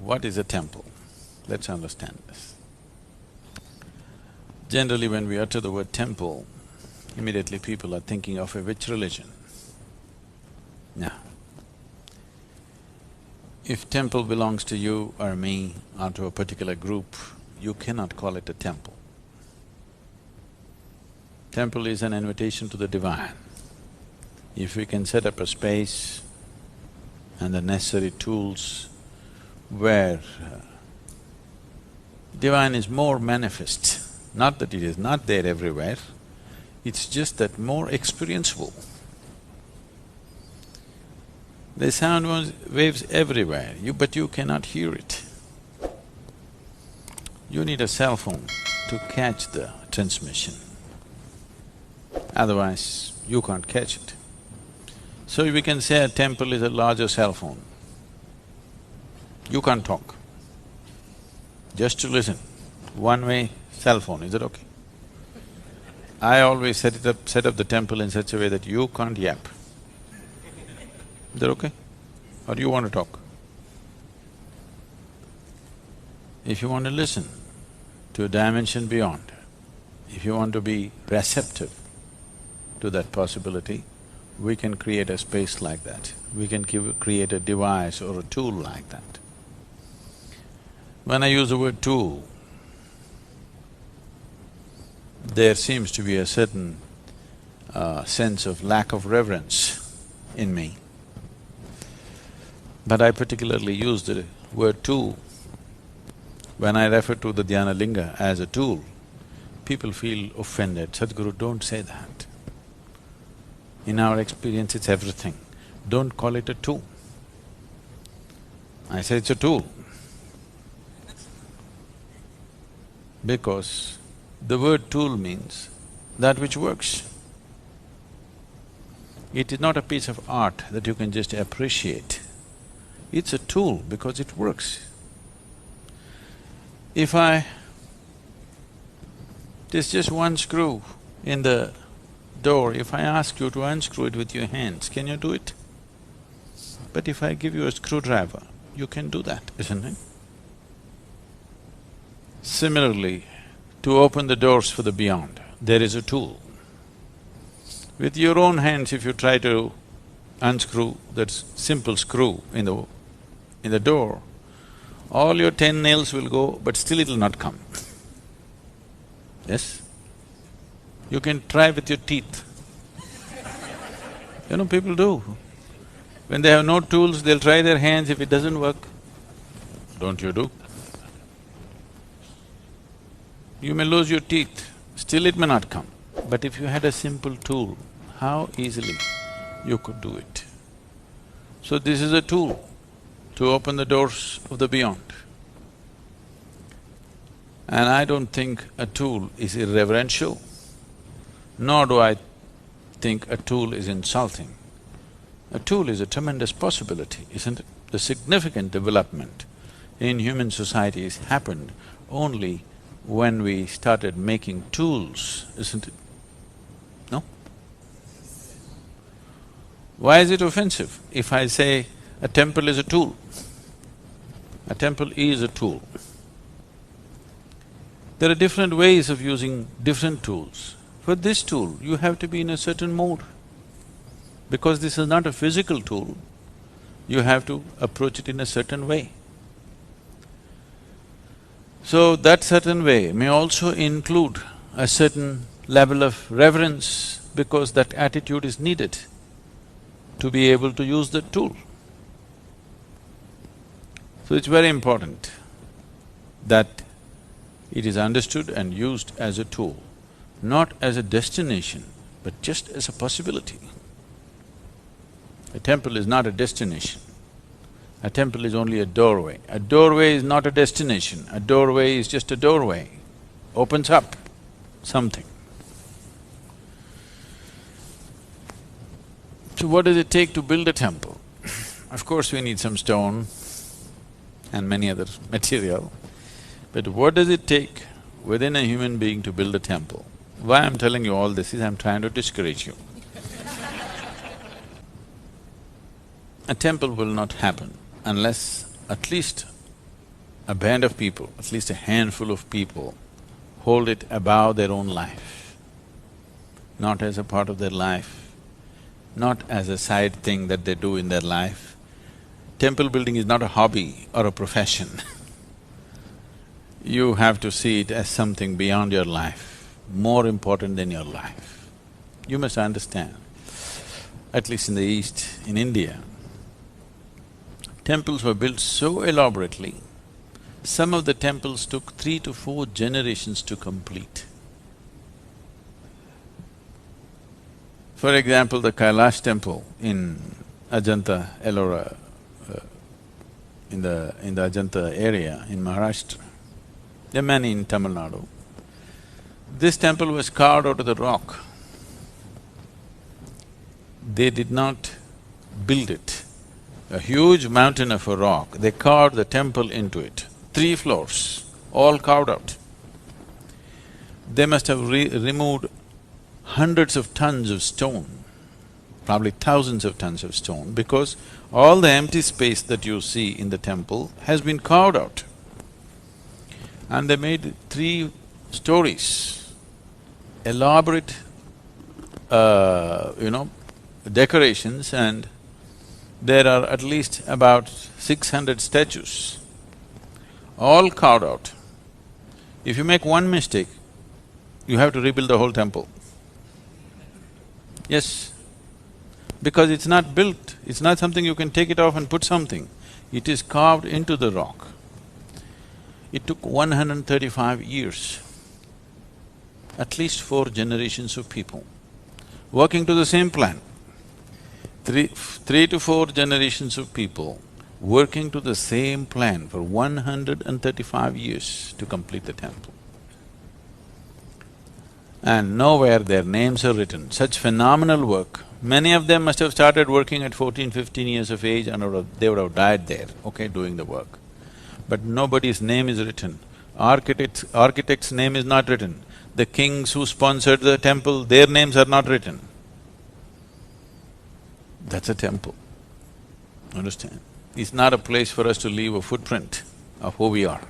What is a temple? Let's understand this. Generally, when we utter the word temple, immediately people are thinking of which religion? No. If temple belongs to you or me or to a particular group, you cannot call it a temple. Temple is an invitation to the divine. If we can set up a space and the necessary tools where divine is more manifest, not that it is not there everywhere, it's just that more experienceable. There's sound waves everywhere, but you cannot hear it. You need a cell phone to catch the transmission, otherwise you can't catch it. So we can say a temple is a larger cell phone. You can't talk, just to listen, one-way cell phone, is that okay? I always set up the temple in such a way that you can't yap. Is that okay? Or do you want to talk? If you want to listen to a dimension beyond, if you want to be receptive to that possibility, we can create a space like that. We can create a device or a tool like that. When I use the word tool, there seems to be a certain sense of lack of reverence in me. But I particularly use the word tool. When I refer to the dhyana linga as a tool, people feel offended. Sadhguru, don't say that. In our experience, it's everything. Don't call it a tool. I say it's a tool. Because the word tool means that which works. It is not a piece of art that you can just appreciate. It's a tool because it works. There's just one screw in the door, if I ask you to unscrew it with your hands, can you do it? But if I give you a screwdriver, you can do that, isn't it? Similarly, to open the doors for the beyond, there is a tool. With your own hands, if you try to unscrew that simple screw in the door, all your 10 nails will go, but still it'll not come. Yes? You can try with your teeth. You know, people do. When they have no tools, they'll try their hands, if it doesn't work, don't you do? You may lose your teeth, still it may not come. But if you had a simple tool, how easily you could do it. So this is a tool to open the doors of the beyond. And I don't think a tool is irreverential, nor do I think a tool is insulting. A tool is a tremendous possibility, isn't it? The significant development in human societies happened only when we started making tools, isn't it? No? Why is it offensive if I say a temple is a tool? A temple is a tool. There are different ways of using different tools. For this tool, you have to be in a certain mode. Because this is not a physical tool, you have to approach it in a certain way. So that certain way may also include a certain level of reverence, because that attitude is needed to be able to use the tool. So it's very important that it is understood and used as a tool, not as a destination, but just as a possibility. A temple is not a destination. A temple is only a doorway. A doorway is not a destination. A doorway is just a doorway, opens up something. So what does it take to build a temple? Of course, we need some stone and many other material. But what does it take within a human being to build a temple? Why I'm telling you all this is I'm trying to discourage you. A temple will not happen unless at least a band of people, at least a handful of people, hold it above their own life, not as a part of their life, not as a side thing that they do in their life. Temple building is not a hobby or a profession. You have to see it as something beyond your life, more important than your life. You must understand, at least in the East, in India, temples were built so elaborately, some of the temples took 3 to 4 generations to complete. For example, the Kailash temple in Ajanta, Ellora, in the Ajanta area in Maharashtra. There are many in Tamil Nadu. This temple was carved out of the rock. They did not build it. A huge mountain of a rock, they carved the temple into it. 3 floors, all carved out. They must have removed hundreds of tons of stone, probably thousands of tons of stone, because all the empty space that you see in the temple has been carved out. And they made 3 stories, elaborate, decorations, and there are at least about 600 statues, all carved out. If you make one mistake, you have to rebuild the whole temple. Yes, because it's not built, it's not something you can take it off and put something. It is carved into the rock. It took 135 years, at least 4 generations of people working to the same plan. Three to 4 generations of people working to the same plan for 135 years to complete the temple. And nowhere their names are written. Such phenomenal work. Many of them must have started working at 14, 15 years of age and they would have died there, okay, doing the work. But nobody's name is written. Architect's name is not written. The kings who sponsored the temple, their names are not written. That's a temple, understand? It's not a place for us to leave a footprint of who we are.